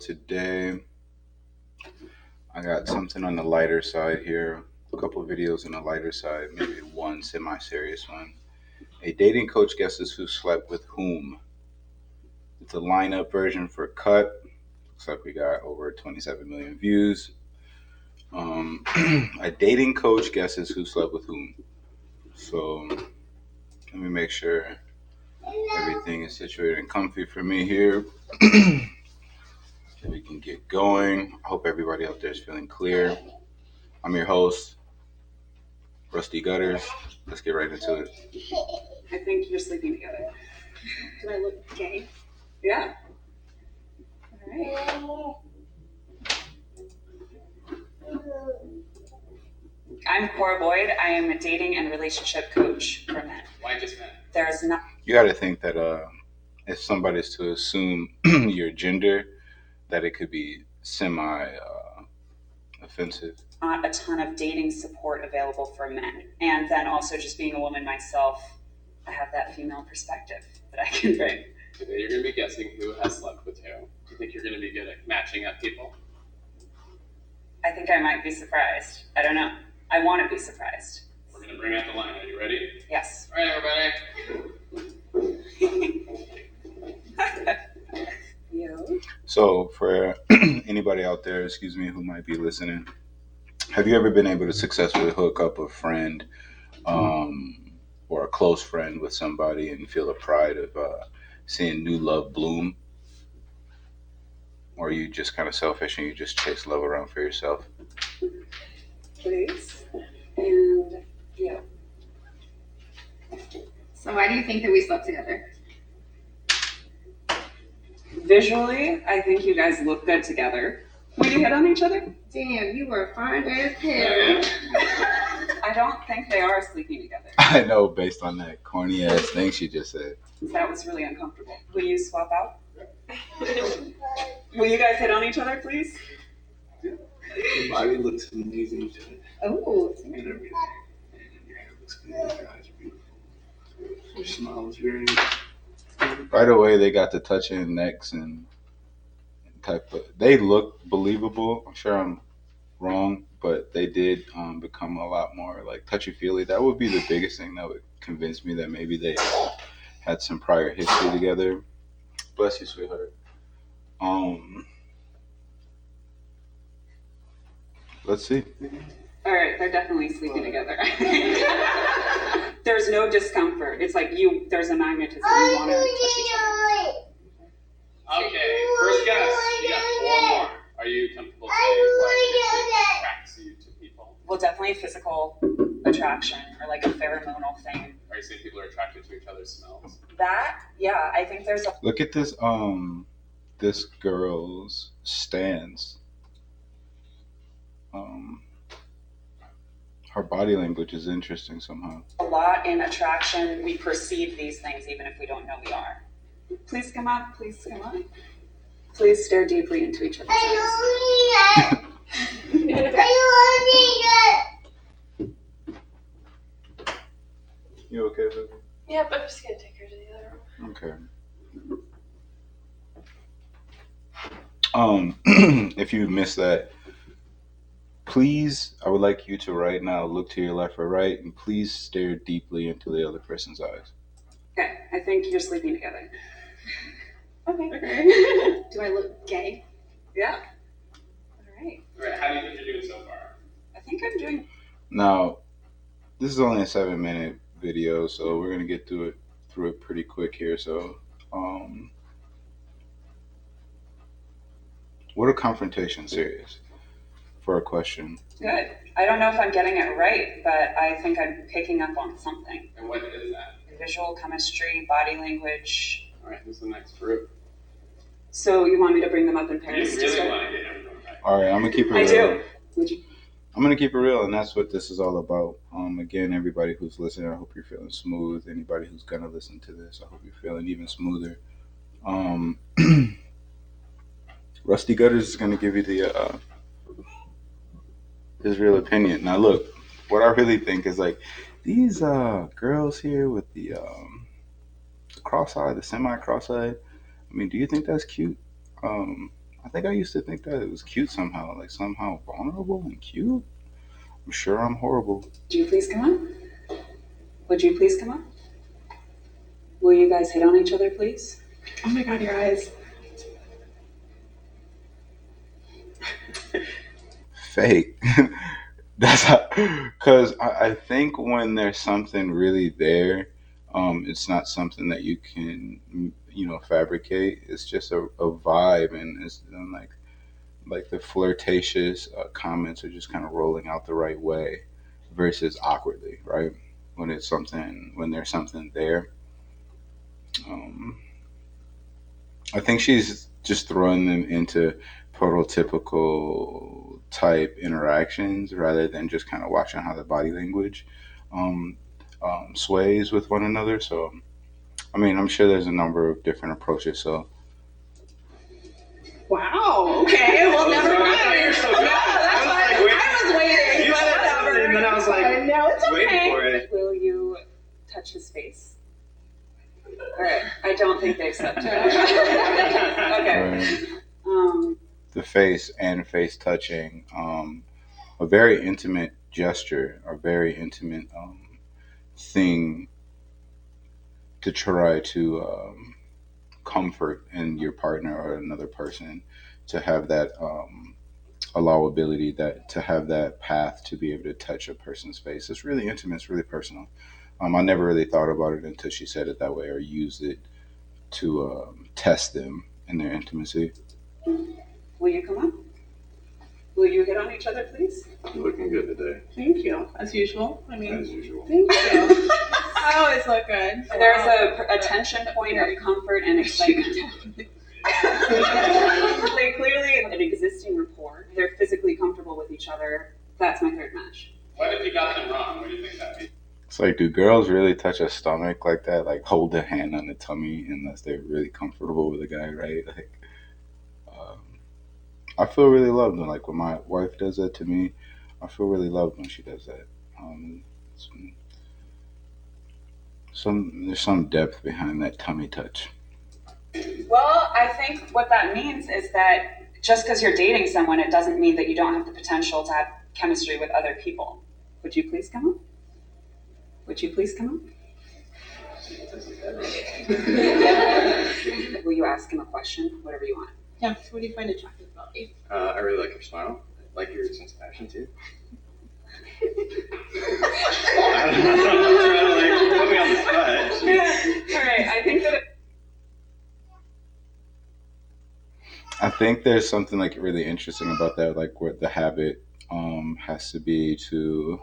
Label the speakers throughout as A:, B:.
A: today I got something on the lighter side here. A couple videos on the lighter side, maybe one semi-serious one. A dating coach guesses who slept with whom. It's a lineup version for Cut. Looks like we got over 27 million views. A dating coach guesses who slept with whom. So let me make sure everything is situated and comfy for me here. So we can get going. I hope everybody out there is feeling clear. I'm your host, Rusty Gutters. Let's get right into it.
B: I think you're sleeping together.
C: Do I look gay?
B: Yeah.
C: All
B: I'm Cora Boyd. I am a dating and relationship coach for men.
D: Why just men?
B: There's not
A: You got to think that if somebody's to assume your gender, that it could be semi offensive.
B: a ton of dating support available for men. And then also just being a woman myself, I have that female perspective that I can bring.
D: Today you're going to be guessing who has slept with who. Do you think you're going to be good at matching up people?
B: I think I might be surprised. I don't know. I want to be surprised.
D: We're going to bring out the line. Are you ready?
B: Yes.
D: All right, everybody.
B: You?
A: So, for anybody out there, excuse me, who might be listening, have you ever been able to successfully hook up a friend or a close friend with somebody and feel the pride of seeing new love bloom? Or are you just kind of selfish and you just chase love around for yourself?
B: Please. And you.
C: So why do you think that we slept together?
B: Visually, I think you guys look good together. Would you hit on each other?
C: Damn, you were fine as hell.
D: Yeah.
B: I don't think they are sleeping together.
A: I know, based on that corny ass thing she just said.
B: That was really uncomfortable. Will you swap out? Will you guys hit on each other, please?
E: Your body looks amazing today.
B: Oh,
E: And everything. And your hair looks good. Your eyes are beautiful. Your smile is very.
A: Right away, they got the touching necks and type of. They look believable. I'm sure I'm wrong, but they did become a lot more like touchy feely. That would be the biggest thing that would convince me that maybe they had some prior history together. Bless you, sweetheart. Let's see.
B: all right. They're definitely sleeping together. There's no discomfort. It's like there's a magnetism. You want to touch each other.
D: Okay, first guess. You got four more. Are you comfortable saying what attracts you to people?
B: Well, definitely physical attraction or like a pheromonal thing.
D: Are you saying people are attracted to each other's smells?
B: That, yeah, I think there's a
A: Look at this. This girl's stance. Her body language is interesting somehow.
B: lot in attraction. We perceive these things even if we don't know we are. Please come up. Please come up. Please stare deeply into each other's eyes.
A: You okay, baby?
F: Yep, I'm just gonna take her to the other room.
A: Okay. If you missed that, please, I would like you to right now look to your left or right and please stare deeply into the other person's eyes.
B: Okay, I think you're sleeping together. Okay.
C: Do I look gay?
B: Yeah. All right.
D: All right, how do you think you're doing so far?
B: I think I'm doing.
A: Now, this is only a 7-minute video, so we're gonna get through it pretty quick here. So, what are confrontation serious? For a question.
B: Good. I don't know if I'm getting it right, but I think I'm picking up on something.
D: And what is that?
B: Visual chemistry, body language.
D: All right, who's the next group?
B: So you want me to bring them up in
D: You
B: pairs? to
D: really
B: start?
D: want to get everyone right.
A: All right, I'm gonna keep it
B: I
A: real.
B: do. Would you?
A: I'm gonna keep it real, and that's what this is all about. Again, everybody who's listening, I hope you're feeling smooth. Anybody who's gonna listen to this, I hope you're feeling even smoother. Rusty Gutters is gonna give you the his real opinion. Now, look, what I really think is like these girls here with the cross-eyed, the semi-cross-eyed. I mean, do you think that's cute? I think I used to think that it was cute somehow, like somehow vulnerable and cute. I'm sure I'm horrible.
B: Would you please come up? Would you please come up? Will you guys hit on each other, please?
F: Oh my god, your eyes.
A: Fake. That's because I think when there's something really there, it's not something that you can fabricate. It's just a vibe, and it's like the flirtatious comments are just kind of rolling out the right way, versus awkwardly, right? When there's something there. Um, I think she's just throwing them into prototypical type interactions rather than just kind of watching how the body language um, sways with one another. So, I mean, I'm sure there's a number of different approaches. So,
F: Wow, okay, well, never
D: sorry, I
F: mind.
D: thought you were so
F: No,
D: good.
F: that's
D: I was
F: fine.
D: like, wait.
F: I was waiting,
D: You
F: but
D: said
F: whatever.
D: something, and then I was like,
F: No, it's
D: waiting
F: okay.
D: for it.
B: Will you touch his face? All right. I don't think they've slept yet. Okay.
A: right,
B: Um,
A: the face and face touching, a very intimate gesture, a very intimate thing to try to comfort in your partner or another person, to have that allowability, that to have that path to be able to touch a person's face. It's really intimate, it's really personal. I never really thought about it until she said it that way or used it to test them in their intimacy.
B: will you come up? Will you hit on each other, please?
E: You're looking good today,
F: Thank you, as usual. I mean,
E: as usual.
F: thank you. I always look good.
B: There's a tension point of comfort and excitement. They clearly have an existing rapport. They're physically comfortable with each other. That's my third match.
D: What if you got them wrong? What do you think that means?
A: It's like, do girls really touch a stomach like that? Like, hold the hand on the tummy unless they're really comfortable with the guy, right? Like, um, I feel really loved when my wife does that to me. I feel really loved when she does that. Some, there's some depth behind that tummy touch.
B: Well, I think what that means is that just because you're dating someone, it doesn't mean that you don't have the potential to have chemistry with other people. Would you please come up? Would you please come up? Will you ask him a question? Whatever you want.
F: Yeah, what do you find attractive about me?
E: I really like your smile. I like your sense of passion too.
D: I don't know. I'm trying to put me on the spot.
B: All right. I think that.
A: I think there's something like really interesting about that, like where the habit has to be to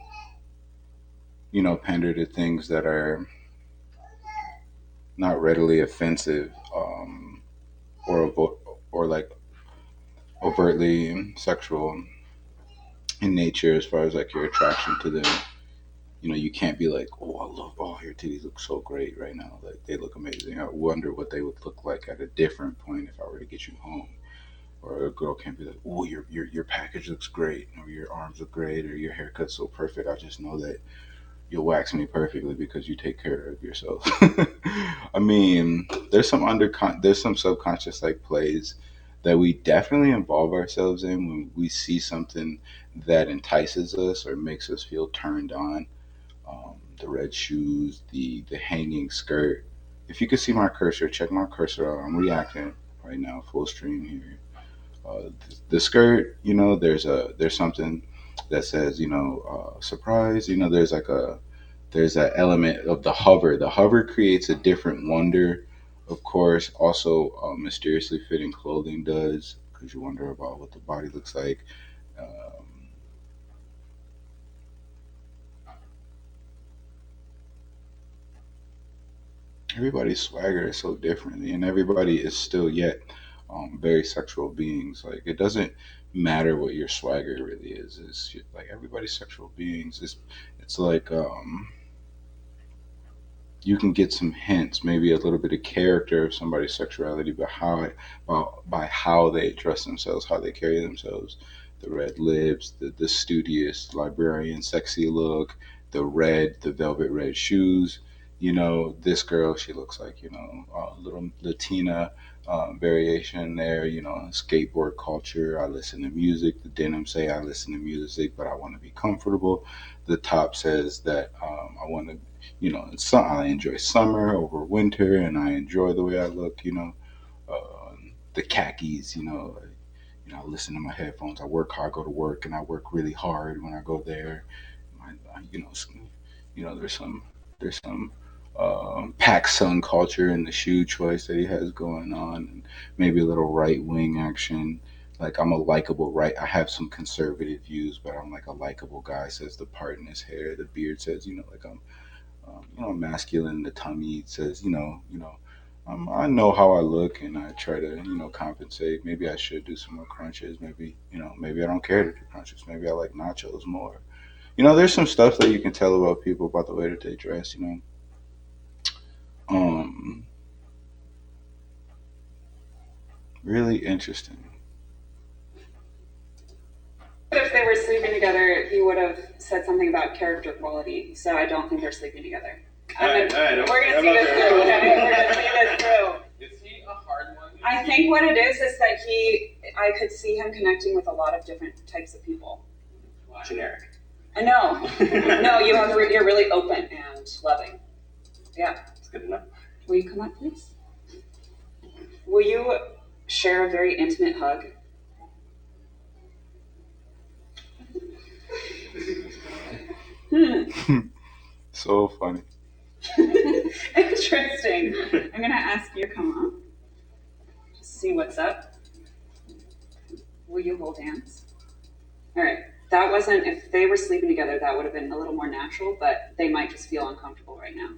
A: pander to things that are not readily offensive, or like overtly sexual in nature, as far as like your attraction to them. You can't be like, oh, your titties look so great right now, like they look amazing. I wonder what they would look like at a different point if I were to get you home. Or a girl can't be like, oh, your package looks great, or your arms look great, or your haircut's so perfect. I just know that you'll wax me perfectly because you take care of yourself. I mean, there's some subconscious like plays that we definitely involve ourselves in when we see something that entices us or makes us feel turned on. The red shoes, the hanging skirt. If you could see my cursor, check my cursor out. I'm reacting right now, full stream here. The skirt, there's something that says, surprise. There's that element of the hover. The hover creates a different wonder, of course. Also, mysteriously fitting clothing does, because you wonder about what the body looks like. Um, Everybody's swagger is so different, and everybody is still yet very sexual beings. Like, it doesn't matter what your swagger really is. It's like everybody's sexual beings. It's like you can get some hints, maybe a little bit of character of somebody's sexuality, by by how they dress themselves, how they carry themselves. The red lips, the studious librarian sexy look, the velvet red shoes. This girl, she looks like a little Latina variation there. You know, skateboard culture. I listen to music. The denim say I listen to music, but I want to be comfortable. The top says that I want to, you know, I enjoy summer over winter, and I enjoy the way I look. You know, the khakis. I listen to my headphones. I work hard, go to work, and I work really hard when I go there. There's some pack sun culture in the shoe choice that he has going on, and maybe a little right wing action. Like I'm a likable right. I have some conservative views, but I'm like a likable guy. Says the part in his hair. The beard says, like I'm masculine. The tummy says, I know how I look, and I try to, compensate. Maybe I should do some more crunches. Maybe I don't care to do crunches. Maybe I like nachos more. There's some stuff that you can tell about people about the way that they dress. Um, Really interesting.
B: If they were sleeping together, he would have said something about character quality. So I don't think they're sleeping together. We're gonna see this through. Okay, we're gonna see this through.
D: Is he a hard one?
B: I think what it is that I could see him connecting with a lot of different types of people.
D: Generic.
B: I know. No, you're really open and loving. Yeah.
D: That's good enough.
B: Will you come up, please? Will you share a very intimate hug?
A: So funny.
B: Interesting. I'm gonna ask you to come up. Just see what's up. Will you hold hands? All right. That wasn't, if they were sleeping together, that would have been a little more natural, but they might just feel uncomfortable right now.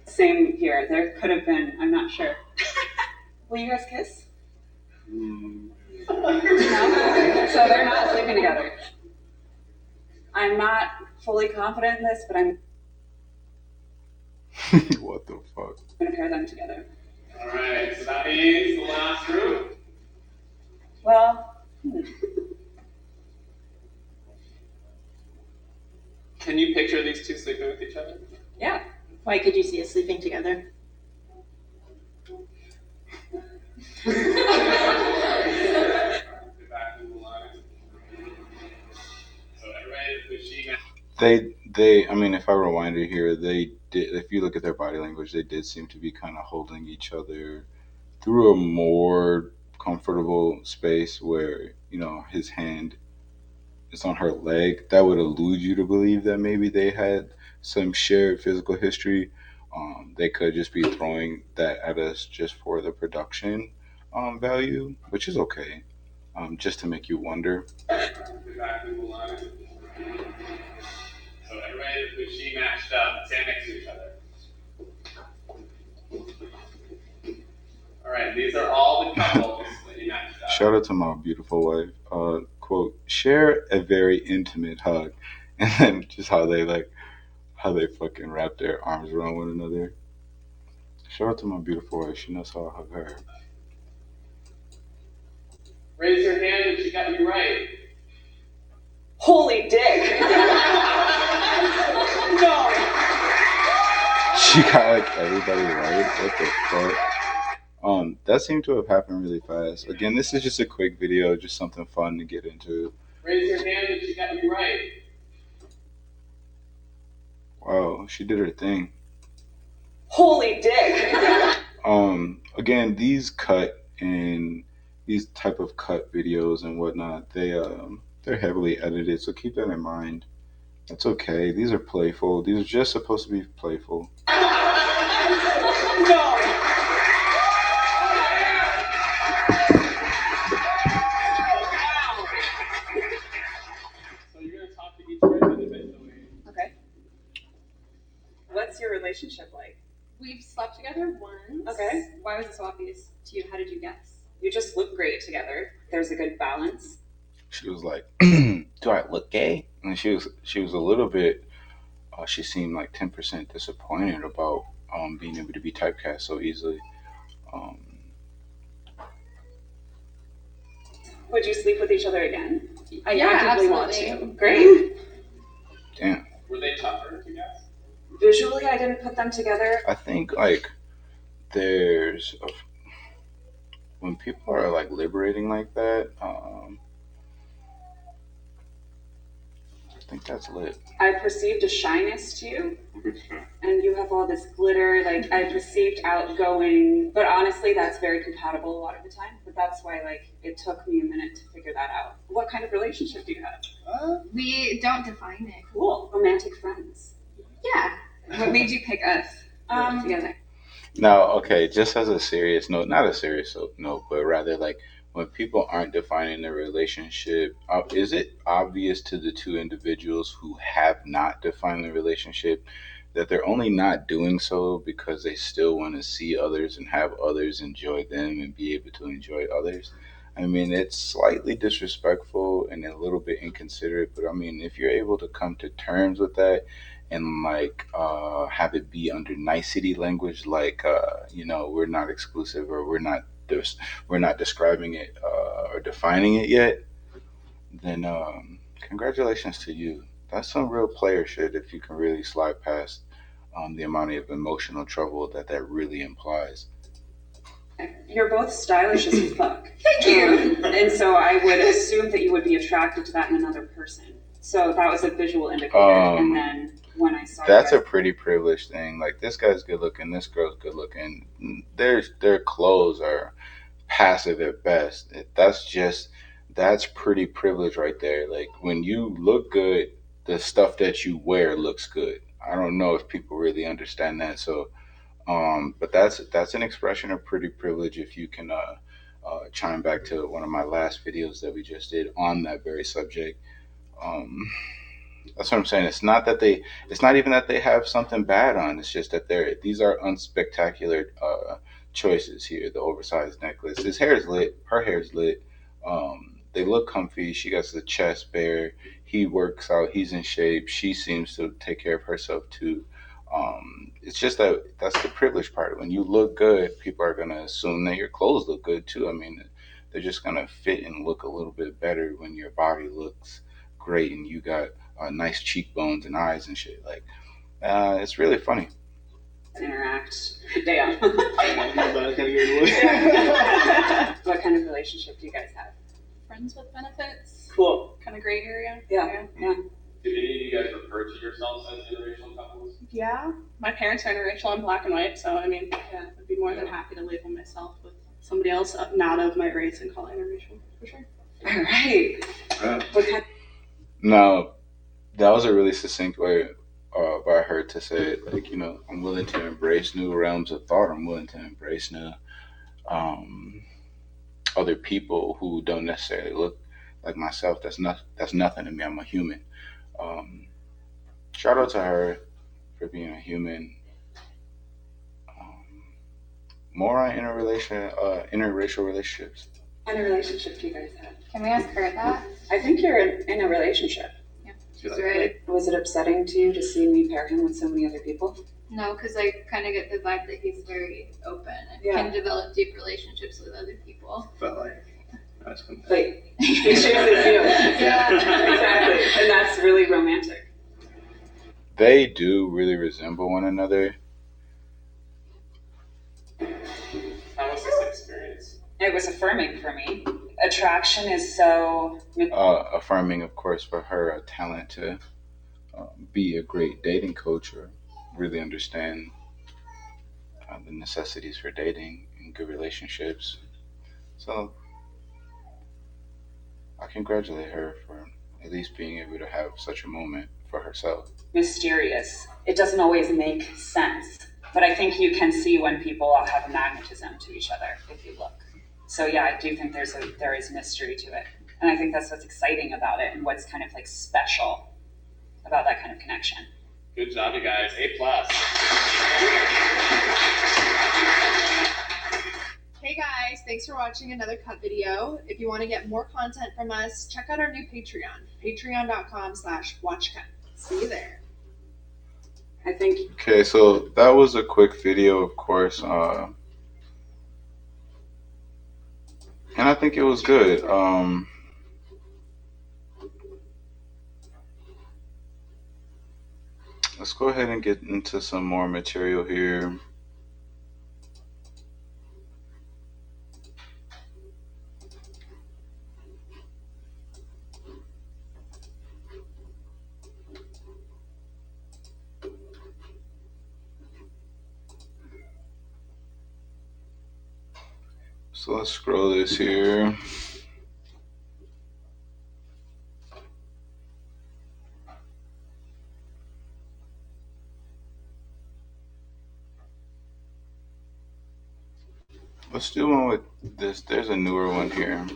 B: Same here. There could have been, I'm not sure. Will you guys kiss? No? So they're not sleeping together. I'm not fully confident in this, but I'm
A: What the fuck?
B: going to pair them together.
D: All right, so that means the last group.
B: Well,
D: Can you picture these two sleeping with each other?
B: yeah.
F: Why could you see us sleeping together?
D: Get back in the line. So everybody,
A: I mean, if I rewind it here, they did, if you look at their body language, they did seem to be kind of holding each other through a more comfortable space where, his hand is on her leg. That would elude you to believe that maybe they had some shared physical history. They could just be throwing that at us just for the production value, which is okay, just to make you wonder.
D: get back in the line. So everybody who she matched up, stand next to each other. All right, these are all the couples that you matched up.
A: Shout out to my beautiful wife. Quote, share a very intimate hug. And then just how they fucking wrap their arms around one another. Shout out to my beautiful wife. She knows how to hug her.
D: Raise your hand if she got you right.
B: Holy dick. No.
A: She got like everybody right. What the fuck? That seemed to have happened really fast. Again, this is just a quick video, just something fun to get into.
D: Raise your hand if she got you right.
A: Wow, she did her thing.
B: Holy dick.
A: Again, these type of cut videos and whatnot, they're heavily edited, so keep that in mind. That's okay. These are playful. These are just supposed to be playful.
B: No.
D: So you're gonna talk to each person individually.
B: Okay. What's your relationship like?
C: We've slept together once.
B: Okay.
C: Why was it so obvious to you? How did you guess?
B: You just look great together. There's a good balance.
A: She was like, "Do I look gay?" And she was a little bit. She seemed like 10% disappointed about being able to be typecast so easily. Um,
B: Would you sleep with each other again? I
C: Yeah,
B: actively want
C: absolutely.
B: to. Great.
A: Damn.
D: Were they tougher to guess?
B: Visually, I didn't put them together.
A: I think like there's when people are like liberating like that, I think that's lit.
B: I perceived a shyness to you, and you have all this glitter. Like I perceived outgoing, but honestly, that's very compatible a lot of the time. But that's why like it took me a minute to figure that out. What kind of relationship do you have?
C: We don't define it.
B: Cool, romantic friends.
C: Yeah.
B: What made you pick us together?
A: Now, okay, just as a serious note, not a serious note, but rather like when people aren't defining their relationship, is it obvious to the two individuals who have not defined the relationship that they're only not doing so because they still want to see others and have others enjoy them and be able to enjoy others? I mean, it's slightly disrespectful and a little bit inconsiderate, but I mean, if you're able to come to terms with that and like have it be under nicety language, like we're not exclusive or we're not describing it or defining it yet, then congratulations to you. That's some real player shit if you can really slide past the amount of emotional trouble that really implies.
B: You're both stylish as fuck.
C: Thank you.
B: And so I would assume that you would be attracted to that in another person. So that was a visual indicator. And then when I saw
A: That's
B: you
A: a pretty privileged thing. Like this guy's good looking, this girl's good looking. Their clothes are passive at best. That's pretty privilege right there. Like when you look good, the stuff that you wear looks good. I don't know if people really understand that. So, but that's an expression of pretty privilege. If you can chime back to one of my last videos that we just did on that very subject. Um, that's what I'm saying. It's not even that they have something bad on. It's just that these are unspectacular choices here. The oversized necklace. His hair is lit. Her hair is lit. They look comfy. She got the chest bare. He works out. He's in shape. She seems to take care of herself too. It's just that's the privilege part. When you look good, people are gonna assume that your clothes look good too. I mean, they're just gonna fit and look a little bit better when your body looks great and you got nice cheekbones and eyes and shit. Like, it's really funny.
B: interact. Damn. What kind of relationship do you guys have?
C: Friends with benefits.
B: Cool.
C: Kind of gray area.
B: Yeah.
D: Do any of you guys refer to yourselves as interracial couples?
G: Yeah, my parents are interracial. I'm black and white, so I mean, yeah, I'd be more than happy to label myself with somebody else not of my race and call it interracial for sure.
B: All right. What kind?
A: Now, that was a really succinct way by her to say it. Like, I'm willing to embrace new realms of thought. I'm willing to embrace new um, other people who don't necessarily look like myself. That's nothing to me. I'm a human. Um, Shout out to her for being a human. Um, More on interracial relationships.
B: What kind of relationship do you guys have?
C: Can we ask her that?
B: I think you're in a relationship.
C: She's right.
B: Was it upsetting to you to see me pair him with so many other people?
C: No, because I kind of get the vibe that he's very open and can develop deep relationships with other people.
E: Felt like that's when
B: Like, he shares his feelings.
C: Yeah.
B: Exactly. And that's really romantic.
A: They do really resemble one another.
D: How was this experience?
B: It was affirming for me. Attraction is so.
A: Affirming, of course, for her talent to be a great dating coach or really understand the necessities for dating and good relationships. So I congratulate her for at least being able to have such a moment for herself.
B: Mysterious. It doesn't always make sense. But I think you can see when people have magnetism to each other if you look. So yeah, I do think there is mystery to it. And I think that's what's exciting about it and what's kind of like special about that kind of connection.
D: Good job, you guys. A+.
G: Hey guys, thanks for watching another cut video. If you want to get more content from us, check out our new Patreon, patreon.com/watchcut. See you there.
B: I think
A: Okay, so that was a quick video, of course. And I think it was good. Let's go ahead and get into some more material here. So let's scroll this here. Let's do one with this. There's a newer one here.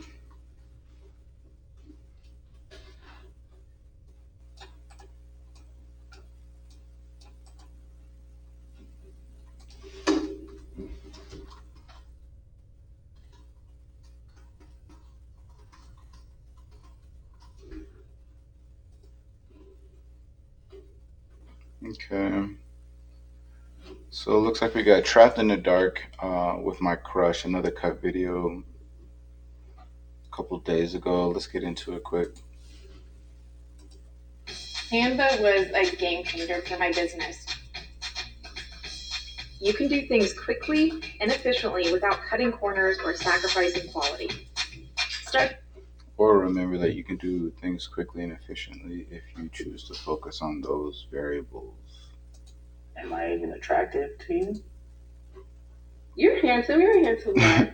A: Okay. So it looks like we got Trapped in the Dark with My Crush, another cut video a couple days ago. Let's get into it quick.
H: Canva was a game changer for my business. You can do things quickly and efficiently without cutting corners or sacrificing quality. Start.
A: Or remember that you can do things quickly and efficiently if you choose to focus on those variables.
I: Am I even attractive to you?
F: You're handsome. You're a handsome guy.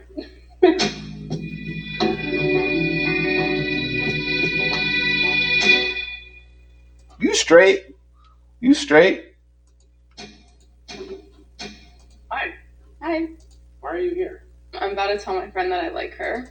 A: You straight? You straight?
D: Hi.
J: Hi.
D: Why are you here?
J: I'm about to tell my friend that I like her.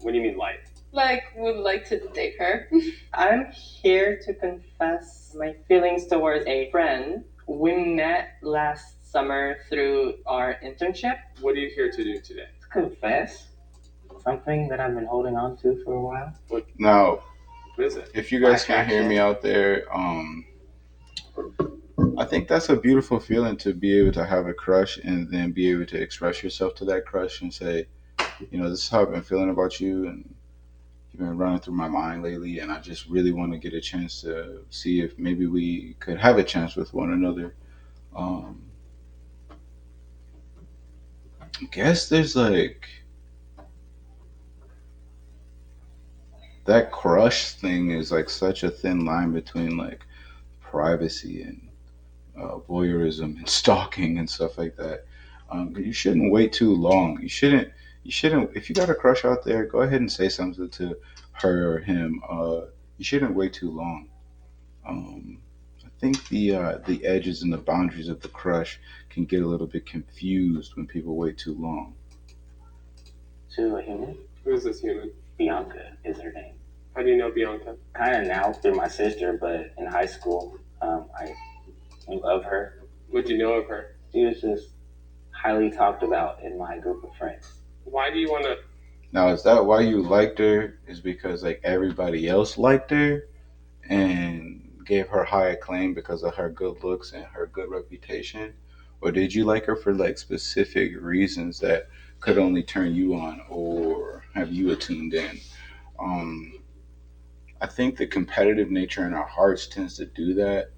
D: What do you mean like?
J: Like, would like to date her.
I: I'm here to confess my feelings towards a friend. We met last summer through our internship.
D: What are you here to do today?
I: Confess? Something that I've been holding on to for a while.
A: Now,
D: What is it?
A: if you guys can hear me out there, I think that's a beautiful feeling to be able to have a crush and then be able to express yourself to that crush and say, you know, this is how I've been feeling about you, and you've been running through my mind lately, and I just really want to get a chance to see if maybe we could have a chance with one another. I guess there's like that crush thing is like such a thin line between like privacy and voyeurism and stalking and stuff like that. You shouldn't wait too long. You shouldn't. You shouldn't. If you got a crush out there, go ahead and say something to her or him. You shouldn't wait too long. I think the edges and the boundaries of the crush can get a little bit confused when people wait too long.
I: To a human.
D: Who is this human?
I: Bianca is her name.
D: How do you know Bianca?
I: Kind of now through my sister, but in high school, I knew of her.
D: What do you know of her?
I: She was just highly talked about in my group of friends.
D: Why do you want to?
A: Now, is that why you liked her? Is because like everybody else liked her and gave her high acclaim because of her good looks and her good reputation? Or did you like her for like specific reasons that could only turn you on or have you attuned in? Um, I think the competitive nature in our hearts tends to do that.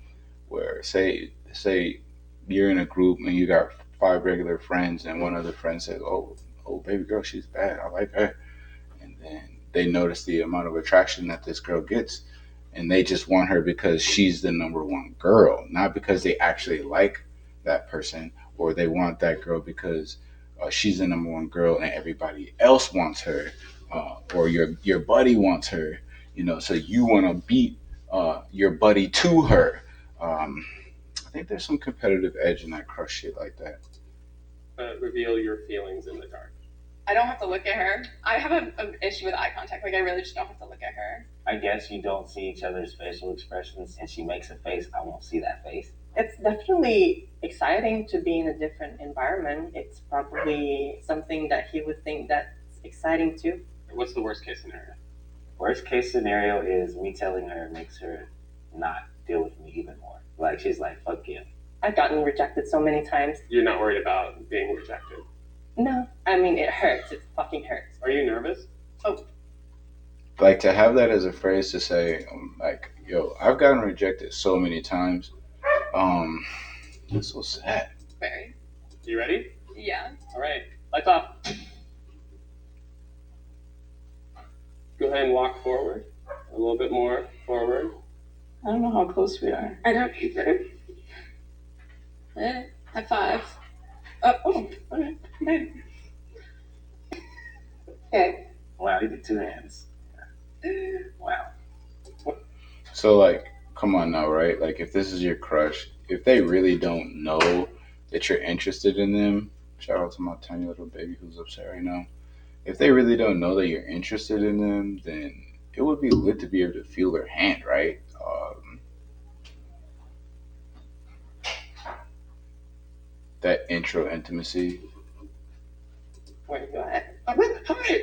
A: Where say you're in a group and you got five regular friends and one other friend says, "Oh, baby girl, she's bad. I like her," and then they notice the amount of attraction that this girl gets, and they just want her because she's the number one girl, not because they actually like that person, or they want that girl because she's the number one girl and everybody else wants her, or your buddy wants her, you know, so you want to beat your buddy to her. I think there's some competitive edge in that crush shit like that.
D: Reveal your feelings in the dark.
J: I don't have to look at her. I have an issue with eye contact. Like, I really just don't have to look at her.
I: I guess you don't see each other's facial expressions, and she makes a face, I won't see that face.
F: It's definitely exciting to be in a different environment. It's probably something that he would think that's exciting too.
D: What's the worst case scenario?
I: Worst case scenario is me telling her makes her not deal with me even more. Like, she's like, fuck you.
F: I've gotten rejected so many times.
D: You're not worried about being rejected.
F: No, I mean, it hurts. It fucking hurts.
D: Are you nervous?
A: Like to have that as a phrase to say, like, yo, I've gotten rejected so many times. It's so sad.
J: Very.
D: You ready?
J: Yeah.
D: All right. Lights off. Go ahead and walk forward. A little bit more forward.
F: I don't know how close we are.
J: I don't either. High five.
F: Oh, okay.
I: Okay.
E: Wow, you did two hands. Wow.
A: So like, come on now, right? Like, if this is your crush, if they really don't know that you're interested in them, shout out to my tiny little baby who's upset right now. If they really don't know that you're interested in them, then it would be lit to be able to feel their hand, right? That intro intimacy.
I: Where you at?
E: Hi.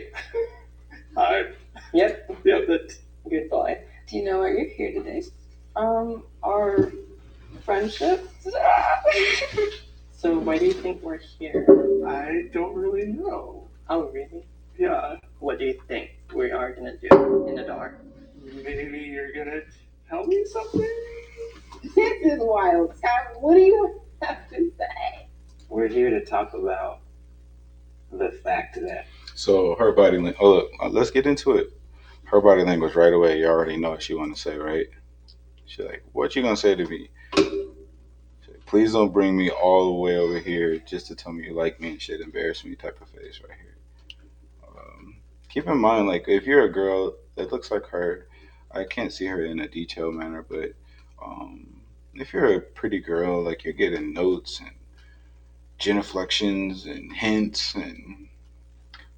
E: Hi.
I: Yep.
E: Yep. That's
I: Good boy.
J: Do you know why you're here today?
I: Our friendship. So why do you think we're here?
E: I don't really know.
I: Oh, really?
E: Yeah.
I: What do you think we are gonna do in the dark?
E: Maybe you're gonna tell me something.
F: This is wild. Scott, what do you have to say?
E: We're here to talk about the fact that
A: So her body language. Oh, look, let's get into it. Her body language right away. You already know what she want to say, right? She's like, "What you gonna say to me? She's like, please don't bring me all the way over here just to tell me you like me and shit. Embarrass me type of face right here." Keep in mind, like, if you're a girl that looks like her, I can't see her in a detailed manner, but if you're a pretty girl, like, you're getting notes and genuflections and hints and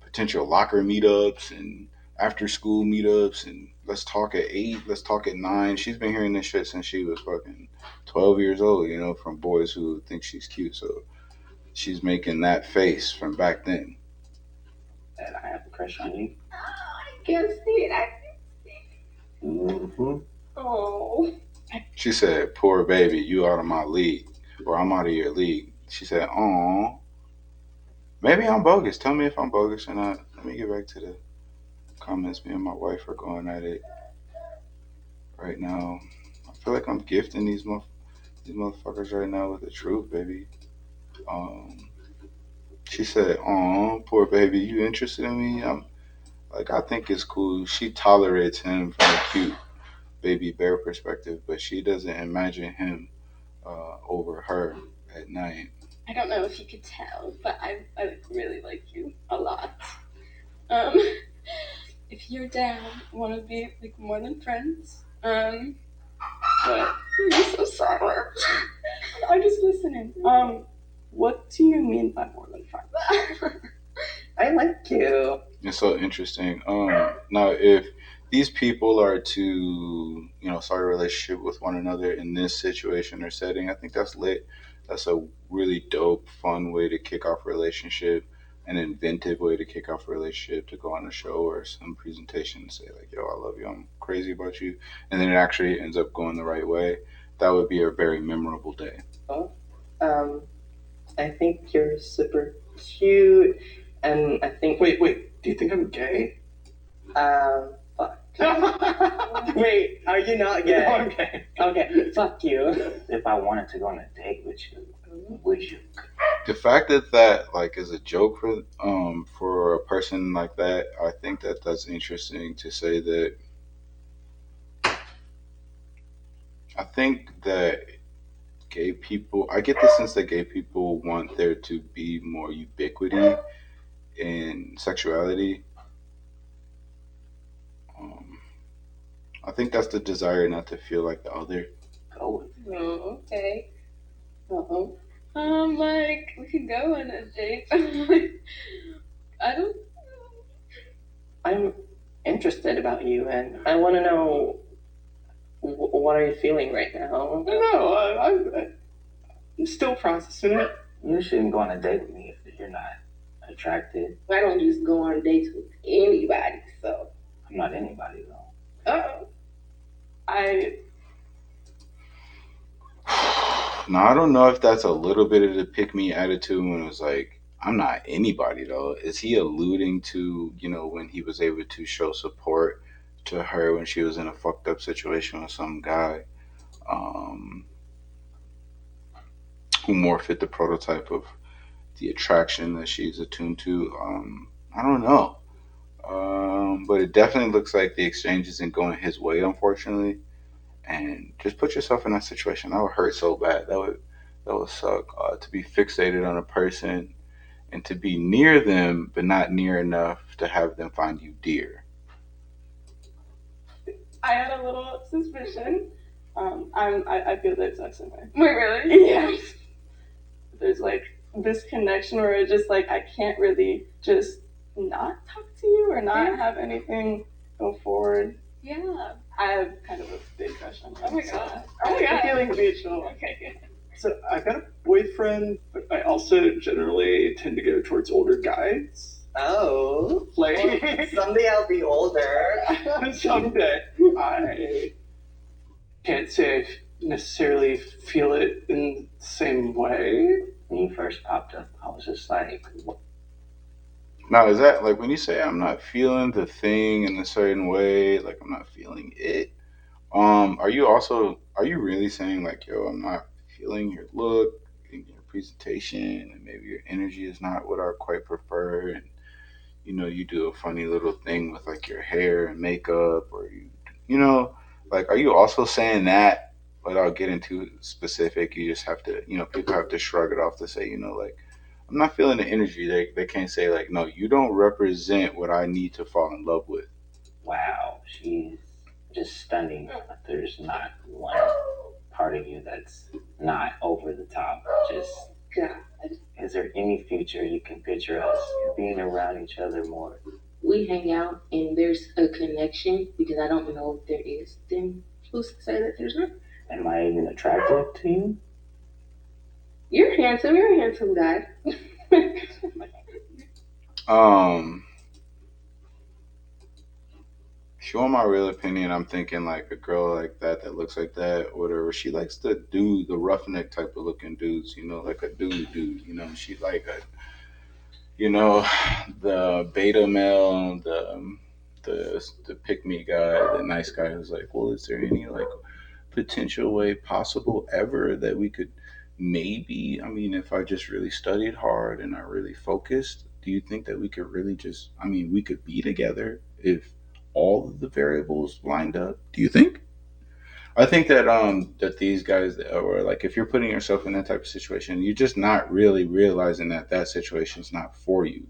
A: potential locker meetups and after school meetups and let's talk at 8, let's talk at 9. She's been hearing this shit since she was fucking 12 years old, from boys who think she's cute. So she's making that face from back then.
E: that I have a crush on you.
F: I can't see it.
E: Mm-hmm.
F: Oh.
A: She said, "Poor baby, you out of my league, or I'm out of your league." She said, "Oh, maybe I'm bogus. Tell me if I'm bogus or not." Let me get back to the comments. Me and my wife are going at it right now. I feel like I'm gifting these motherfuckers right now with the truth, baby. Um, she said, "Oh, poor baby, you interested in me?" I'm like, I think it's cool. She tolerates him from a cute baby bear perspective, but she doesn't imagine him over her at night.
J: I don't know if you could tell, but I really like you a lot. Um, if you're down, want to be like more than friends. But you're so silent. I'm just listening. What do you mean by more than friends?
I: I like you.
A: It's so interesting. Now, if these people are to, start a relationship with one another in this situation or setting, I think that's lit. That's a really dope, fun way to kick off a relationship, an inventive way to kick off a relationship, to go on a show or some presentation and say, like, yo, I love you, I'm crazy about you. And then it actually ends up going the right way. That would be a very memorable day.
I: Um, I think you're super cute, and I think.
E: Wait. Do you think I'm gay?
I: Fuck. Wait, are you not gay?
E: No, I'm gay.
I: Okay, fuck you.
E: If I wanted to go on a date with you, would you?
A: The fact that like is a joke for a person like that, I think that's interesting to say that. I think that gay people, I get the sense that gay people want there to be more ubiquity in sexuality. Um, I think that's the desire not to feel like the other.
E: Go with me.
J: Oh, okay. Uh-oh. Like, we could go on a date. I don't.
I: I'm interested about you, and I want to know what are you feeling right now?
E: No, I'm still processing it. You shouldn't go on a date with me if you're not attracted.
F: I don't just go on dates with anybody, so.
E: I'm not anybody though.
F: Uh-oh.
A: Now, I don't know if that's a little bit of the pick me attitude when it was like, I'm not anybody though. Is he alluding to, when he was able to show support to her when she was in a fucked up situation with some guy um, who more fit the prototype of the attraction that she's attuned to? I don't know. But it definitely looks like the exchange isn't going his way, unfortunately. And just put yourself in that situation. That would hurt so bad. That would suck to be fixated on a person and to be near them, but not near enough to have them find you dear?
J: I had a little suspicion. I feel the exact same way. Wait, really? Yeah. There's like this connection where it's just like I can't really just not talk to you or not have anything go forward. Yeah. I have kind of a big crush on you. Oh my god. Oh my god. Feeling mutual. Okay, good.
K: So I've got a boyfriend, but I also generally tend to go towards older guys.
I: Oh.
K: Like
I: Someday I'll be older.
K: someday. I can't say I necessarily feel it in the same way.
E: When you first popped up, I was just like, what?
A: Now, is that like when you say I'm not feeling the thing in a certain way, like I'm not feeling it? Are you really saying like, yo, I'm not feeling your look and your presentation, and maybe your energy is not what I quite prefer, and you do a funny little thing with like your hair and makeup, or you know, like, are you also saying that without getting too specific? You just have to, people have to shrug it off to say, like, I'm not feeling the energy. They can't say like, no, you don't represent what I need to fall in love with.
E: Wow, she's just stunning. There's not one part of you that's not over the top. Just, is there any future you can picture us being around each other more?
L: We hang out and there's a connection because I don't know if there is. Then who's to say that there's not?
E: Am I even attractive to you?
L: You're handsome. You're a handsome guy.
A: If you want my real opinion, I'm thinking like a girl like that looks like that, or whatever. She likes to do the roughneck type of looking dudes, like a dude. She like a, the beta male, the pick me guy, the nice guy who's like, well, is there any like potential way possible ever that we could maybe, I mean, if I just really studied hard and I really focused, do you think that we could really just, I mean, we could be together if all of the variables lined up? Do you think? I think that these guys, or like, if you're putting yourself in that type of situation, you're just not really realizing that that situation is not for you.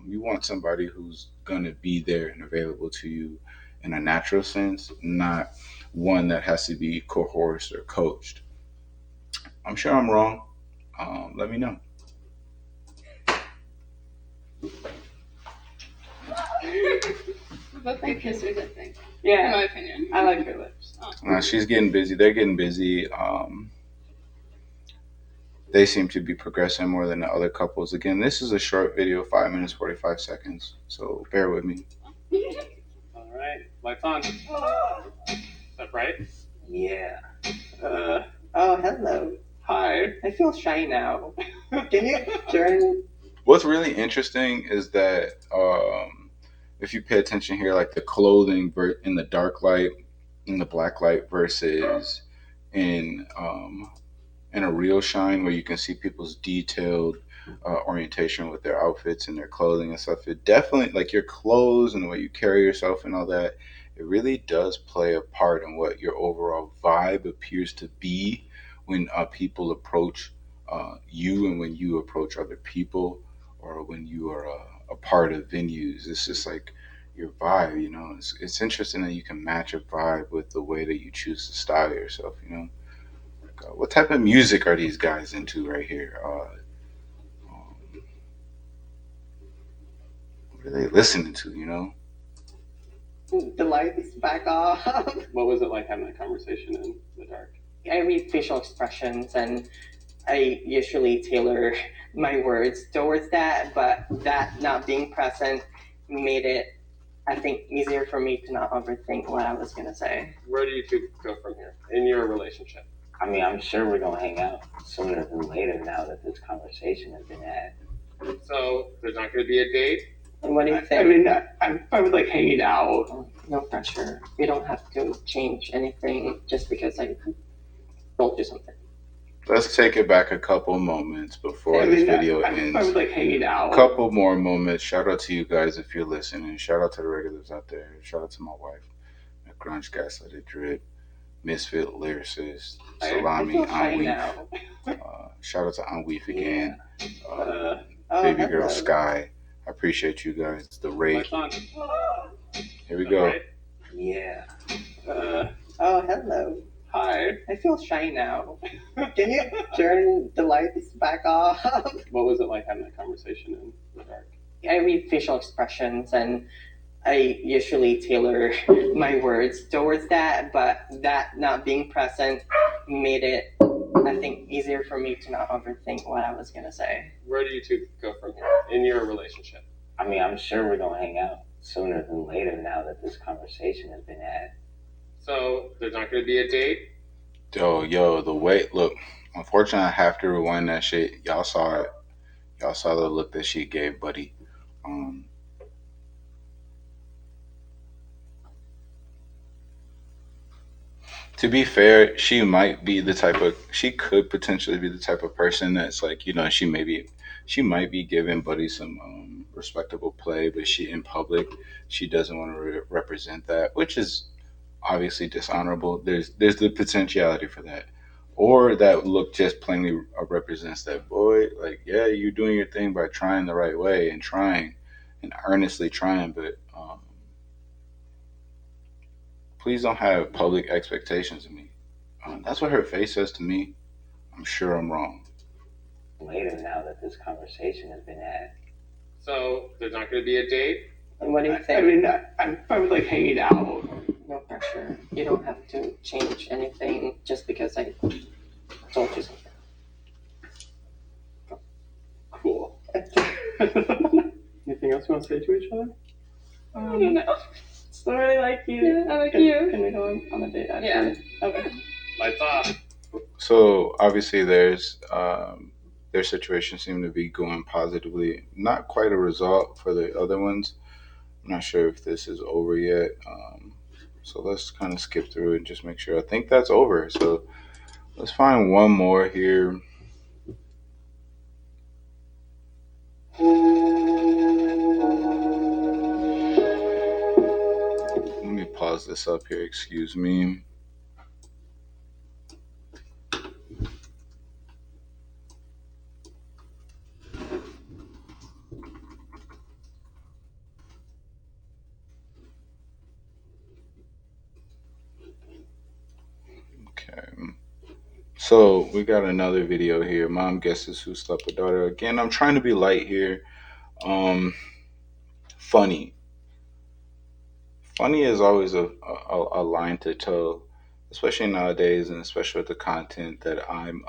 A: You want somebody who's gonna be there and available to you in a natural sense, not one that has to be coerced or coached. I'm sure I'm wrong. Let me know.
J: Both big kissers, I think.
F: Yeah.
J: In my opinion.
F: I like her lips.
A: She's getting busy. They're getting busy. They seem to be progressing more than the other couples. Again, this is a short video, 5 minutes 45 seconds. So bear with me.
D: All right, lights on. Is that right?
E: Yeah.
F: Oh, hello.
K: Hi.
F: I feel shy now. Can you turn?
A: What's really interesting is that if you pay attention here, like the clothing in the dark light, in the black light versus in a real shine where you can see people's detailed orientation with their outfits and their clothing and stuff. It definitely, like your clothes and the way you carry yourself and all that, it really does play a part in what your overall vibe appears to be when people approach you, and when you approach other people, or when you are a part of venues. It's just like your vibe, it's interesting that you can match a vibe with the way that you choose to style yourself. What type of music are these guys into right here? What are they listening to?
F: The lights back off.
D: What was it like having that conversation in the dark?
I: I read facial expressions and I usually tailor my words towards that, but that not being present made it, I think, easier for me to not overthink what I was going to say.
D: Where do you two go from here in your relationship?
E: I mean, I'm sure we're gonna hang out sooner than later now that this conversation has been had.
D: So there's not going to be a date?
I: And what do you think?
K: I mean, I'm fine with like hanging out.
I: No pressure. We don't have to change anything just because I told you something.
A: Let's take it back a couple moments before this video
K: I'm
A: ends.
K: fine with like hanging out.
A: Couple more moments. Shout out to you guys if you're listening. Shout out to the regulars out there. Shout out to my wife, my grunge gaslighted drip, misfit lyricist, salami,
F: I feel shy
A: Anweef.
F: now.
A: Shout out to Anweef again. baby girl
I: hello.
A: Sky. I appreciate you guys. The rate.
D: Lights on.
A: Here we go.
D: Right.
E: Yeah.
I: Oh, hello.
D: Hi.
I: I feel shy now. Can you turn the lights back off?
D: What was it like having that conversation in the dark?
I: I read facial expressions and I usually tailor my words towards that, but that not being present made it, I think, easier for me to not overthink what I was gonna say.
D: Where do you two go from here in your relationship?
E: I mean, I'm sure we're gonna hang out sooner than later now that this conversation has been had.
D: So there's not going to be a date?
A: Yo, the way, look, unfortunately, I have to rewind that shit. Y'all saw it. Y'all saw the look that she gave Buddy. To be fair, she could potentially be the type of person that's like, she might be giving Buddy some respectable play, but in public, she doesn't want to represent that, which is obviously dishonorable. There's the potentiality for that, or that look just plainly represents that boy. Like, yeah, you're doing your thing by trying the right way and trying and earnestly trying, but please don't have public expectations of me. That's what her face says to me. I'm sure I'm wrong.
E: Later now that this conversation has been had.
D: So there's not going to be a date?
I: And what do you think?
K: I mean, I'm fine with like hanging out.
I: No pressure. You don't have to change anything just because I told you something.
K: Cool. Anything else you want to say to each other?
J: I don't know.
I: Still really like you.
J: Yeah, I like you.
I: Can we go on a date? Actually?
J: Yeah.
I: Okay.
D: Lights off.
A: So obviously, their situation seemed to be going positively. Not quite a result for the other ones. I'm not sure if this is over yet. So let's kind of skip through and just make sure. I think that's over. So let's find one more here. Let me pause this up here. Excuse me. Okay. So we got another video here. Mom guesses who slept with daughter. Again, I'm trying to be light here. Funny. Funny is always a line to toe, especially nowadays, and especially with the content that I'm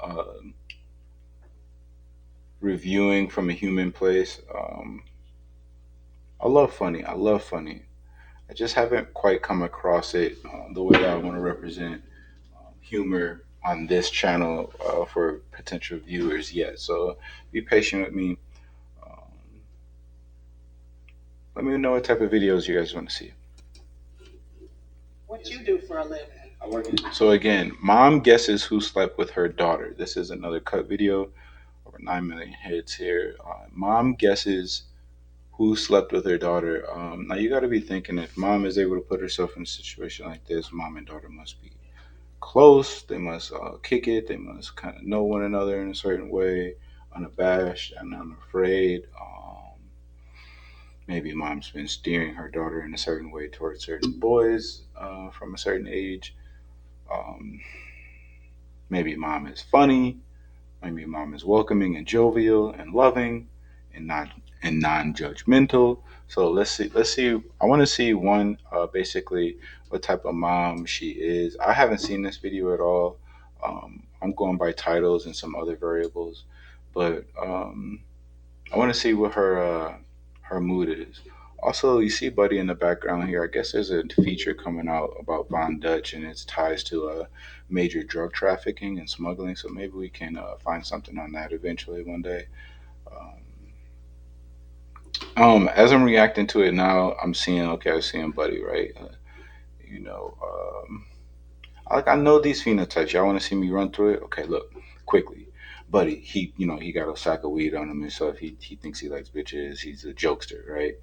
A: reviewing from a human place. I love funny. I love funny. I just haven't quite come across it the way I want to represent humor on this channel for potential viewers yet. So be patient with me. Let me know what type of videos you guys want to see.
I: What you do for a living?
A: So again, mom guesses who slept with her daughter. This is another cut video, over 9 million hits here. Mom guesses who slept with her daughter. Now you got to be thinking, if mom is able to put herself in a situation like this, mom and daughter must be close. They must kick it. They must kind of know one another in a certain way, unabashed and unafraid. Maybe mom's been steering her daughter in a certain way towards certain boys from a certain age. Maybe mom is funny. Maybe mom is welcoming and jovial and loving and non-judgmental. So let's see. I want to see one, basically what type of mom she is. I haven't seen this video at all. I'm going by titles and some other variables, but I want to see what her mood is. Also, you see Buddy in the background here. I guess there's a feature coming out about Von Dutch and its ties to major drug trafficking and smuggling. So maybe we can find something on that eventually one day. As I'm reacting to it now, I'm seeing Buddy, right? You know, I know these phenotypes. Y'all want to see me run through it? Okay, look, quickly. Buddy, he got a sack of weed on him and stuff. He thinks he likes bitches. He's a jokester, right?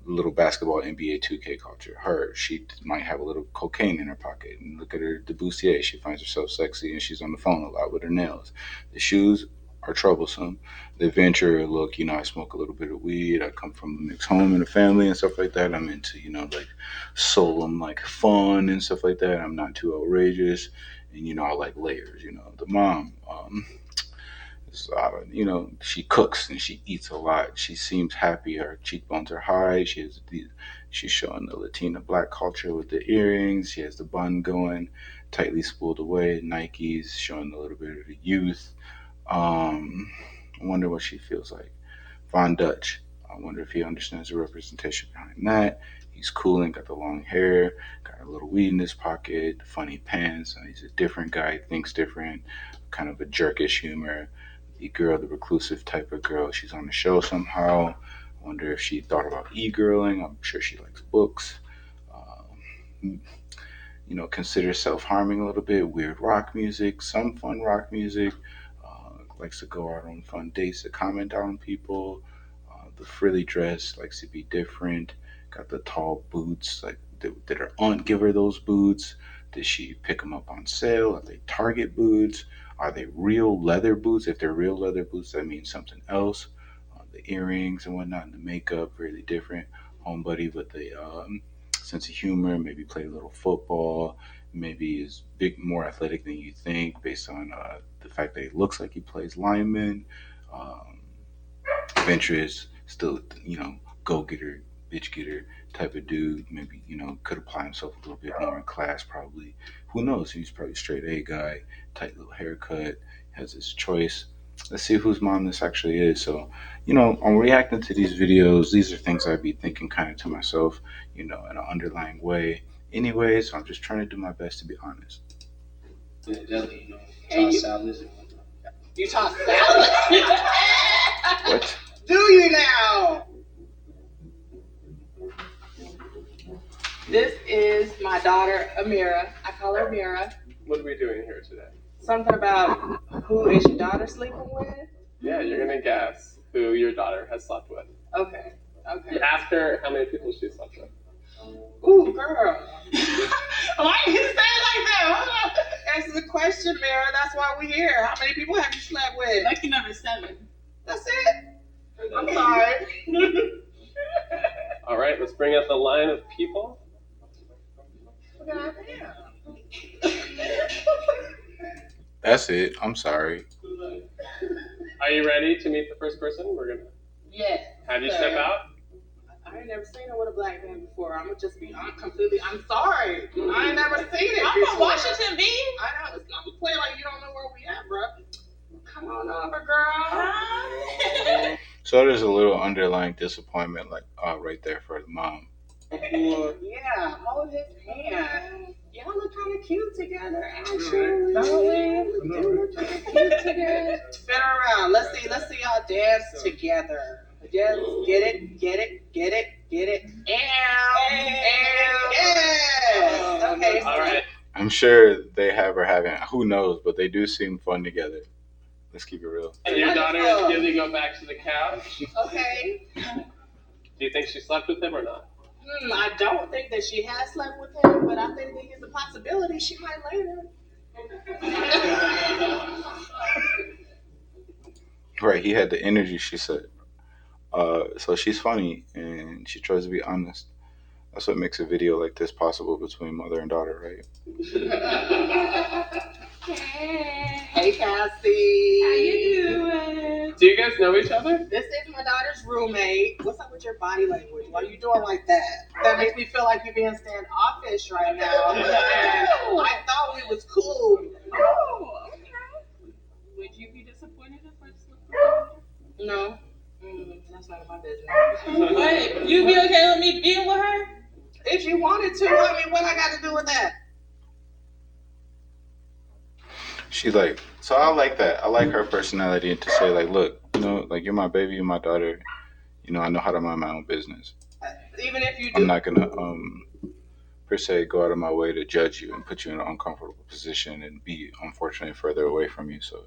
A: Little basketball NBA 2K culture. She might have a little cocaine in her pocket. And look at her Debussy. She finds herself sexy and she's on the phone a lot with her nails. The shoes, are troublesome. The adventure look, I smoke a little bit of weed. I come from a mixed home and a family and stuff like that. I'm into, like solemn, like fun and stuff like that. I'm not too outrageous, and I like layers. The mom. She cooks and she eats a lot. She seems happy. Her cheekbones are high. She's showing the Latina black culture with the earrings. She has the bun going, tightly spooled away. Nikes showing a little bit of the youth. I wonder what she feels like. Von Dutch. I wonder if he understands the representation behind that. He's cool and got the long hair, got a little weed in his pocket, funny pants. He's a different guy, thinks different, kind of a jerkish humor. The girl, the reclusive type of girl, she's on the show somehow. I wonder if she thought about e-girling. I'm sure she likes books. Um, considers self-harming a little bit. Weird rock music, some fun rock music. Likes to go out on fun dates to comment on people. The frilly dress, likes to be different. Got the tall boots. Like, did her aunt give her those boots? Did she pick them up on sale? Are they Target boots? Are they real leather boots? If they're real leather boots, that means something else. The earrings and whatnot, and the makeup, really different. Homebody with a sense of humor, maybe play a little football, maybe is big, more athletic than you think, based on the fact that he looks like he plays lineman. Um, Adventurous, still, go getter, bitch getter type of dude. Maybe, could apply himself a little bit more in class, probably. Who knows? He's probably a straight A guy, tight little haircut, has his choice. Let's see whose mom this actually is. So, I'm reacting to these videos. These are things I'd be thinking kind of to myself, in an underlying way. Anyway, so I'm just trying to do my best to be honest.
I: And you toss salad?
A: What?
I: Do you now? This is my daughter, Amira. I call her Amira.
D: What are we doing here today?
I: Something about who is your daughter sleeping with?
D: Yeah, you're gonna guess who your daughter has slept with.
I: Okay.
D: You ask her how many people she slept with.
I: Ooh, girl. Why you say it like that? Answer the question, Mira. That's why we're here. How many people have you slept with?
J: Lucky number 7.
I: That's it? I'm sorry.
D: All right, let's bring up the line of people.
A: That's it. I'm sorry.
D: Are you ready to meet the first person? We're gonna have you step out.
I: I ain't never seen her with a black man before. I'm gonna just be I'm sorry. I ain't never seen it
J: I'm
I: before.
J: from Washington, B.
I: I know. I'm playing like you don't know where we at, bro. Come on over, girl.
A: So there's a little underlying disappointment, like right there for the mom.
I: Yeah, hold his hand. Y'all look kind of cute together, actually. Don't we? Do look kind of cute together. Spin around. Let's see y'all dance together. Just get it. Yes. Okay.
D: All right.
A: I'm sure they have or haven't. Who knows? But they do seem fun together. Let's keep it real.
D: And your daughter is going to go back to the couch.
I: Okay.
D: Do you think she slept with him or not?
I: I don't think that she has slept with him, but I think there's a possibility she might later.
A: Right, he had the energy, she said. So she's funny and she tries to be honest. That's what makes a video like this possible between mother and daughter, right?
I: Hey, Cassie.
J: How you doing?
D: Do you guys know each other?
I: This is my daughter's roommate. What's up with your body language? Why are you doing like that? That makes me feel like you're being standoffish right now. And I thought we was cool.
J: Oh, okay. Would you be disappointed if I slept with her?
I: No. That's none of my business.
J: What? You be okay with me being with her?
I: If you wanted to, I mean, what I got to do with that?
A: She's like, so I like that. I like her personality and to say like, look, like you're my baby, you're my daughter. I know how to mind my own business.
I: Even if you do.
A: I'm not gonna per se go out of my way to judge you and put you in an uncomfortable position and be unfortunately further away from you. So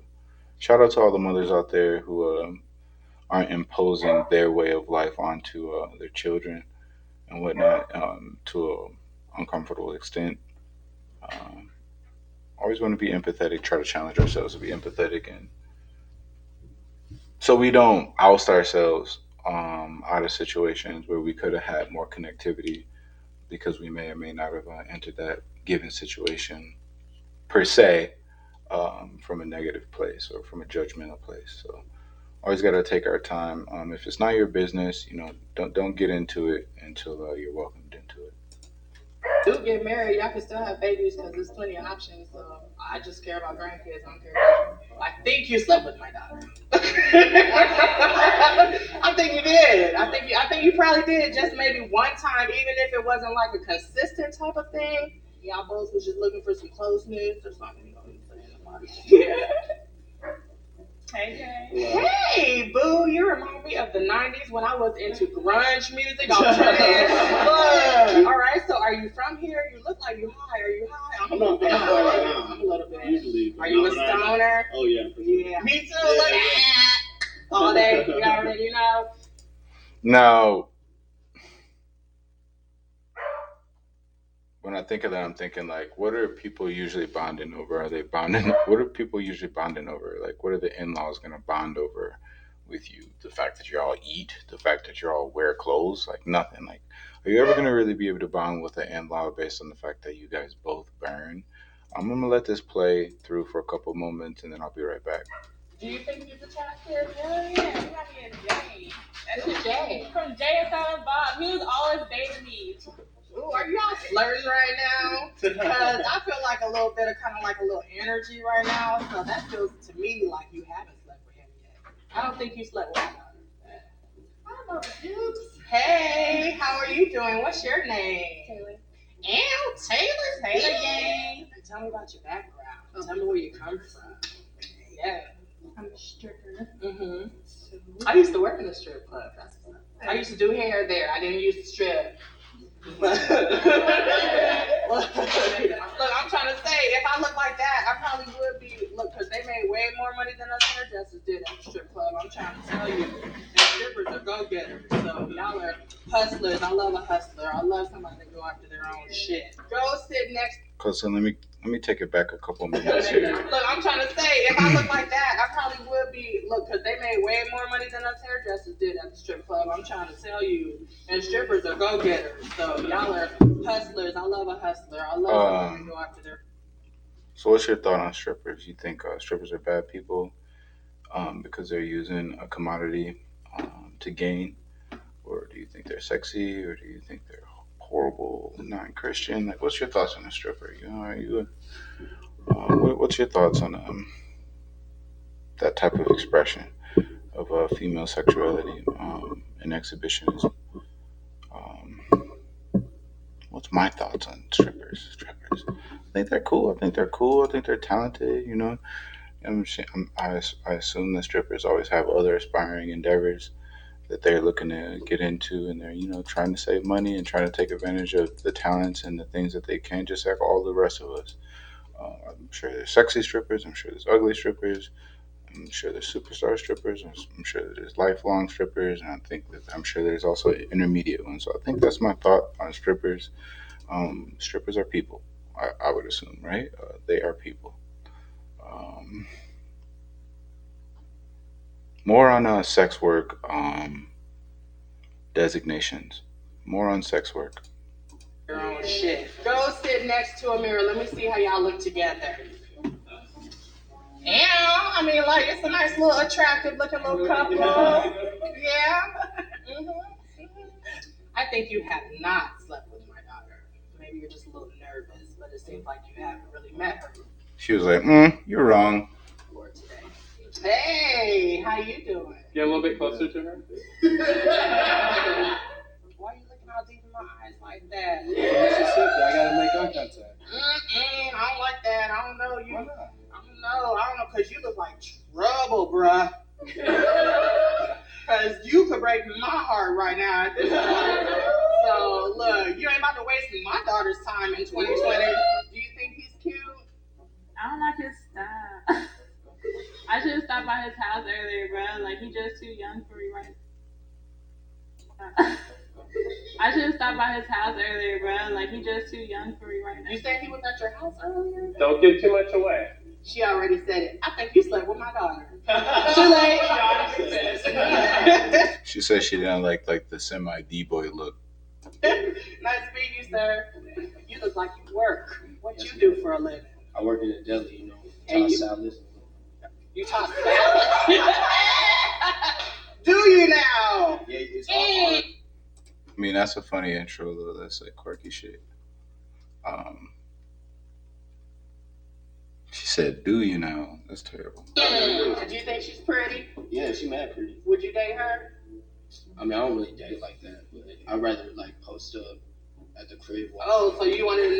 A: shout out to all the mothers out there who aren't imposing their way of life onto their children and whatnot to an uncomfortable extent. Always want to be empathetic, try to challenge ourselves to be empathetic and so we don't oust ourselves out of situations where we could have had more connectivity because we may or may not have entered that given situation per se from a negative place or from a judgmental place. So always got to take our time. If it's not your business, don't get into it until you're welcomed into it.
M: Do get married, y'all can still have babies because there's plenty of options. So I just care about grandkids. I don't care about you. I think you slept with my daughter. I think you did. I think you probably did just maybe one time, even if it wasn't like a consistent type of thing. Y'all both was just looking for some closeness or something. Yeah.
B: Hey, Jay.
M: Hey, boo! You remind me of the '90s when I was into grunge music. Look, all right. So, are you from here? You look like you high. Are you high? I'm a little bit. I'm a little bit.
D: Usually.
M: Are you a stoner?
D: Oh yeah.
M: Yeah. Me too. Look all day. You already know.
A: Now, when I think of that, I'm thinking like, what are people usually bonding over? Are they bonding? What are people usually bonding over? Like, what are the in-laws gonna bond over with you? The fact that you all eat, the fact that you all wear clothes, like nothing. Like, are you ever gonna really be able to bond with an in-law based on the fact that you guys both burn? I'm gonna let this play through for a couple moments, and then I'll be right back.
M: Do you think he's attractive? Yeah. You got me in Jay. That's who's Jay. From Jay and Silent Bob. He was always dating me. Ooh, are y'all flirting right now? Because I feel like a little bit of kind of like a little energy right now. So that feels to me like you haven't slept with him yet. I don't think you slept with him. I love you. Hey, how are you doing? What's your name? Taylor. Ew, Taylor. Taylor gang. Tell me about your background. Tell me where you come from. Yeah.
J: I'm a stripper.
M: Mm-hmm. I used to work in a strip club. I used to do hair there. I didn't used to strip. Look, I'm trying to say, if I look like that, I probably would be. Look, because they made way more money than us hairdressers did at the strip club. I'm trying to tell you, and strippers are go-getters. So y'all are hustlers. I love a hustler. I love somebody that go after their own shit. Go sit next.
A: So let me take it back a couple minutes here.
M: Look, I'm trying to say, if I look like that, I probably would be. Look, because they made way more money than us hairdressers did at the strip club. I'm trying to tell you, and strippers are go-getters. So y'all are hustlers. I love a hustler. I love somebody to go after their.
A: So what's your thought on strippers? You think strippers are bad people because they're using a commodity to gain? Or do you think they're sexy? Or do you think they're horrible, non-Christian? Like, what's your thoughts on a stripper? What's your thoughts on that type of expression of female sexuality and exhibitionism? What's my thoughts on strippers? I think they're cool. I think they're talented. I assume that strippers always have other aspiring endeavors that they're looking to get into, and they're trying to save money and trying to take advantage of the talents and the things that they can, just like all the rest of us. I'm sure there's sexy strippers. I'm sure there's ugly strippers. I'm sure there's superstar strippers. I'm sure there's lifelong strippers, and I'm sure there's also intermediate ones. So I think that's my thought on strippers. Strippers are people. I would assume, right? They are people. Um, More on sex work designations. More on sex work.
M: Their own shit. Go sit next to a mirror. Let me see how y'all look together. Yeah, I mean, like, it's a nice little attractive looking little couple. Yeah. I think you have not slept with my daughter. Maybe you're just a little nervous, but it seems like you haven't really met her.
A: She was like, "You're wrong."
M: For today. Hey, how you doing?
D: Get a little bit closer to her.
M: Why are you looking all deep in my eyes like that?
K: Mississippi, I gotta make eye contact.
M: I don't like that. I don't know you. Why not? I don't know, because you look like trouble, bruh. Because you could break my heart right now at this point. So, look, you ain't about to waste my daughter's time in 2020. Do you think he's cute?
J: I don't like his style. I should have stopped by his house earlier, bro. Like, he just too young for me right now. I should have stopped by his house earlier, bro. Like, he just too young for me right now.
M: You said he was at your house earlier?
D: Don't give too much away.
M: She already said it. I think you slept with my daughter. Too late.
A: She said she didn't like the semi D-boy look.
M: Nice to meet you, sir. You look like you work. What you do for a living?
N: I work in a deli, you know.
M: And
N: Toss
M: you-
N: salad.
M: You talk salad. Do you now?
N: Yeah, it's all hard.
A: I mean, that's a funny intro though. That's like quirky shit. She said, "Do you now?" That's terrible.
M: Do you think she's pretty?
N: Yeah, she mad pretty.
M: Would you date her?
N: I mean, I don't really date like that, but I'd rather like post up at the crib.
M: Oh, so you wanted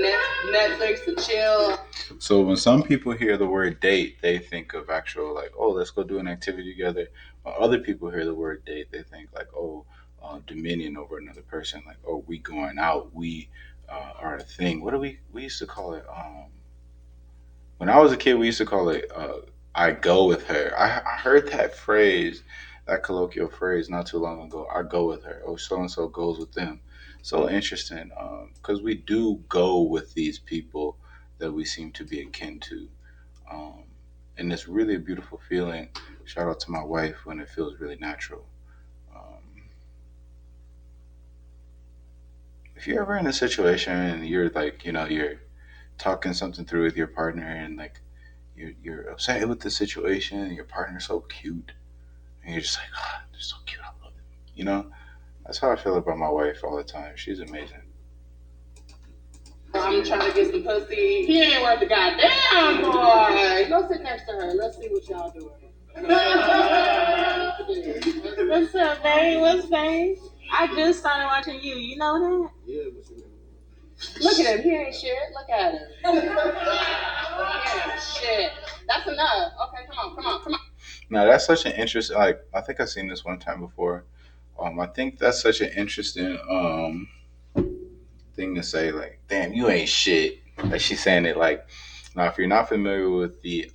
M: Netflix to chill?
A: So when some people hear the word date, they think of actual like, oh, let's go do an activity together. When other people hear the word date, they think like, oh, dominion over another person. Like, oh, we going out, we are a thing. What do we used to call it? When I was a kid, we used to call it "I go with her." I heard that phrase, that colloquial phrase, not too long ago. I go with her. Oh, so and so goes with them. So interesting, because we do go with these people that we seem to be akin to, um, and it's really a beautiful feeling. Shout out to my wife when it feels really natural. Um, if you're ever in a situation and you're like, you're talking something through with your partner and like you're upset with the situation and your partner's so cute and you're just like, oh, they're so cute, I love it. That's how I feel about my wife all the time. She's amazing.
M: I'm trying to get some pussy. He ain't worth the goddamn boy. Go sit next to her. Let's see what y'all doing.
O: What's up, babe? What's babe? I just started watching you. You know that?
N: Yeah, what's your name?
M: Look at him. He ain't shit. Look at him. Yeah, shit. That's enough. Okay, come on.
A: Now that's such an interesting. Like I think I've seen this one time before. I think that's such an interesting thing to say. Like, damn, you ain't shit. Like she's saying it like. Now, if you're not familiar with the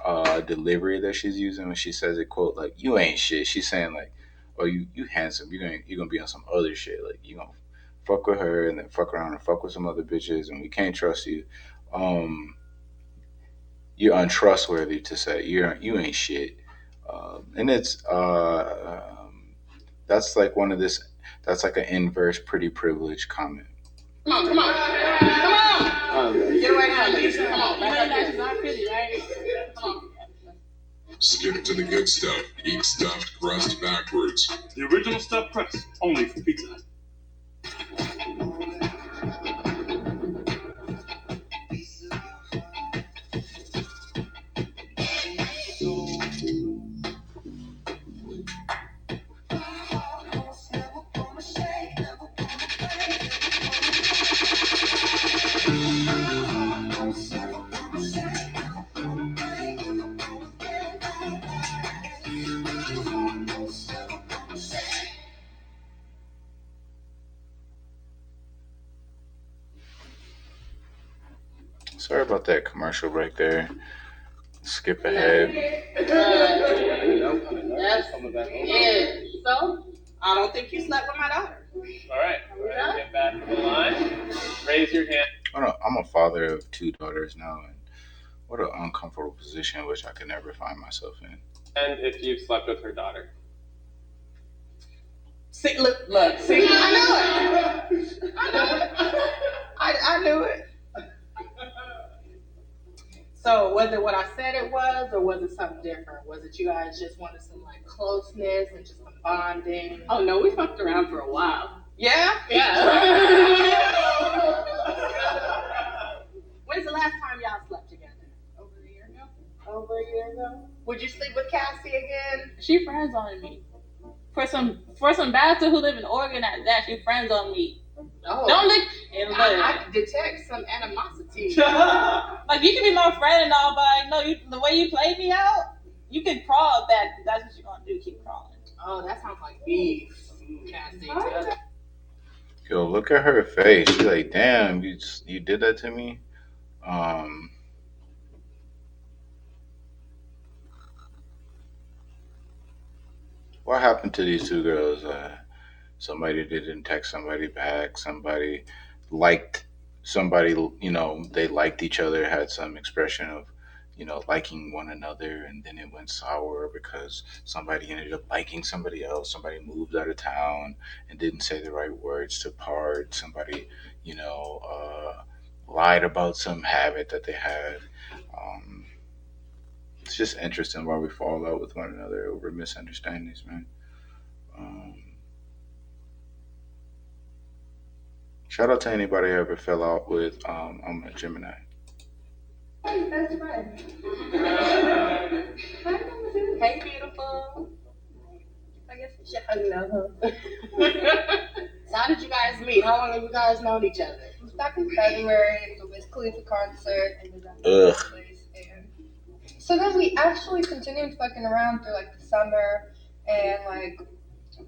A: delivery that she's using when she says it, quote like "you ain't shit," she's saying like, "Oh, you handsome. You're gonna be on some other shit. Like you gonna fuck with her and then fuck around and fuck with some other bitches, and we can't trust you. Um, you're untrustworthy to say you ain't shit." And it's that's like one of this. That's like an inverse pretty privileged comment.
M: Come on. Get away from me. Come on. That's not pretty, right? Come on.
P: Skip to the good stuff. Eat stuffed crust backwards.
Q: The original stuffed crust, only for Pizza Hut.
A: Sorry about that commercial break there. Skip ahead.
M: That's it. So, I don't think you slept with my daughter.
D: All right. Get back to the line. Raise your hand.
A: I'm a father of two daughters now, and what an uncomfortable position which I could never find myself in.
D: And if you've slept with her daughter.
M: See, look. See, I knew it. I knew it. So, was it what I said it was, or was it something different? Was it you guys just wanted some like closeness and just some bonding?
J: Oh no, we fucked around for a while.
M: Yeah.
J: Yeah.
M: When's the last time y'all slept together? Over a year ago. Would you sleep with Cassie again?
O: She friends on me. For some bastard who live in Oregon at that, she friends on me.
M: Oh.
O: Don't look.
M: I detect some animosity.
O: Like you can be my friend and all, but I know the way you played me out, you can crawl back. That's what you're gonna do. Keep crawling.
M: Oh, that sounds like beef, Cassie.
A: Yo, look at her face. She's like, damn, you did that to me. What happened to these two girls? Somebody didn't text somebody back. Somebody liked somebody. They liked each other. Had some expression of liking one another, and then it went sour because somebody ended up liking somebody else. Somebody moved out of town and didn't say the right words to part. Somebody, lied about some habit that they had. Um, it's just interesting why we fall out with one another over misunderstandings, man. Um, Shout out to anybody I ever fell out with. I'm a Gemini.
M: Hey, best friend. Hey, beautiful. I guess we should hug now, huh? So how did you guys meet? How long have you guys known each other? It was back in February. It was basically the concert and the place. And so then we actually continued fucking around through like the summer, and like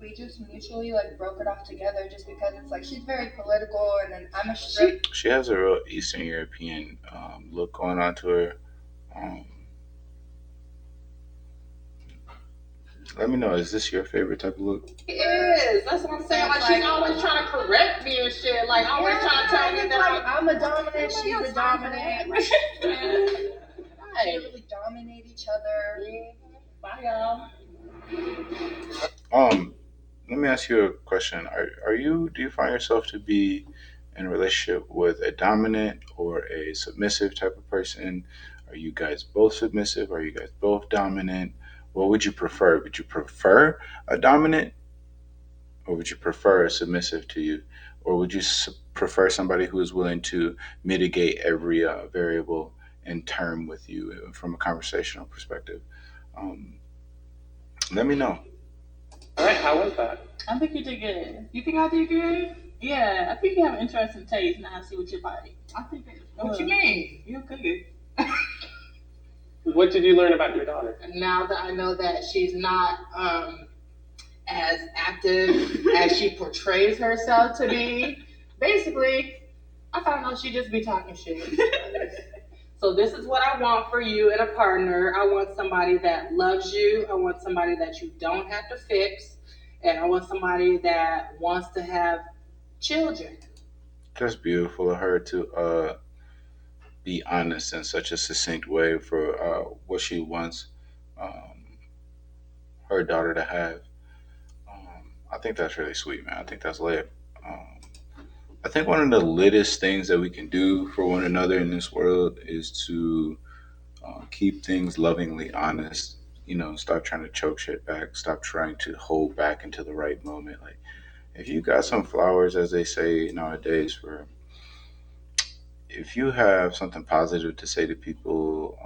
M: we just mutually like broke it off together just because it's like she's very political and then I'm a strip.
A: She has a real Eastern European look going on to her. Um, Let me know. Is this your favorite type of look?
M: It is. That's what I'm saying. Like she's always trying to correct me and shit. Like always trying to tell me that like, I'm a dominant, she's a dominant. Right. They really dominate each other. Bye y'all.
A: Let me ask you a question. Do you find yourself to be in a relationship with a dominant or a submissive type of person? Are you guys both submissive? Are you guys both dominant? What would you prefer? Would you prefer a dominant, or would you prefer a submissive to you? Or would you prefer somebody who is willing to mitigate every variable in term with you from a conversational perspective? Um, Let me know.
K: All right, how was that?
O: I think you did good. You think I did good? Yeah, I think you have an interesting taste. Now I see what you're like. I think that.
M: What you mean?
O: You're good.
K: What did you learn about your daughter?
M: Now that I know that she's not as active as she portrays herself to be, basically, I found out she just be talking shit. So this is what I want for you in a partner. I want somebody that loves you. I want somebody that you don't have to fix. And I want somebody that wants to have children.
A: That's beautiful of her to be honest in such a succinct way for what she wants um, her daughter to have. I think that's really sweet, man. I think that's lit. Um, I think one of the littest things that we can do for one another in this world is to keep things lovingly honest. Stop trying to choke shit back. Stop trying to hold back into the right moment. Like, if you got some flowers, as they say nowadays, for if you have something positive to say to people,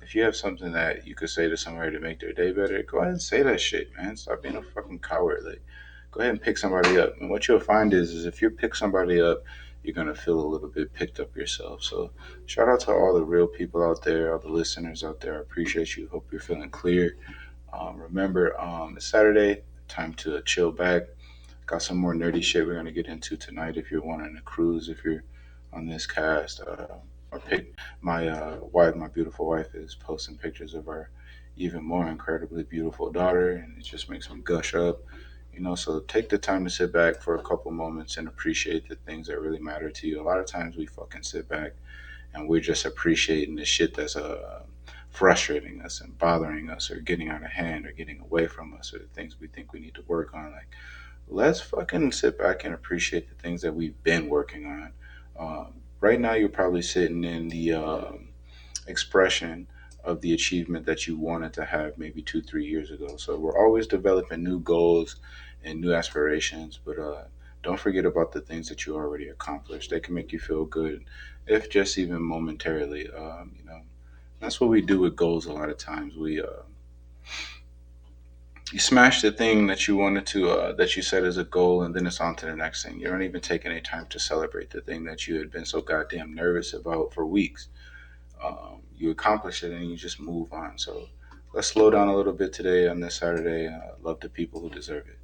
A: if you have something that you could say to somebody to make their day better, go ahead and say that shit, man. Stop being a fucking coward. Like, go ahead and pick somebody up. And what you'll find is if you pick somebody up, you're gonna feel a little bit picked up yourself. So, shout out to all the real people out there, all the listeners out there. I appreciate you. Hope you're feeling clear. Remember, it's Saturday. Time to chill back. Got some more nerdy shit we're gonna get into tonight. If you're wanting a cruise, if you're on this cast, or pick my wife, my beautiful wife, is posting pictures of our even more incredibly beautiful daughter, and it just makes me gush up. So take the time to sit back for a couple moments and appreciate the things that really matter to you. A lot of times we fucking sit back and we're just appreciating the shit that's frustrating us and bothering us or getting out of hand or getting away from us or the things we think we need to work on. Like, let's fucking sit back and appreciate the things that we've been working on. Right now, you're probably sitting in the expression of the achievement that you wanted to have maybe 2, 3 years ago. So we're always developing new goals and new aspirations, but don't forget about the things that you already accomplished. They can make you feel good, if just even momentarily. That's what we do with goals a lot of times. You smash the thing that you wanted to that you set as a goal, and then it's on to the next thing. You don't even take any time to celebrate the thing that you had been so goddamn nervous about for weeks. You accomplish it and you just move on. So let's slow down a little bit today on this Saturday. Love the people who deserve it.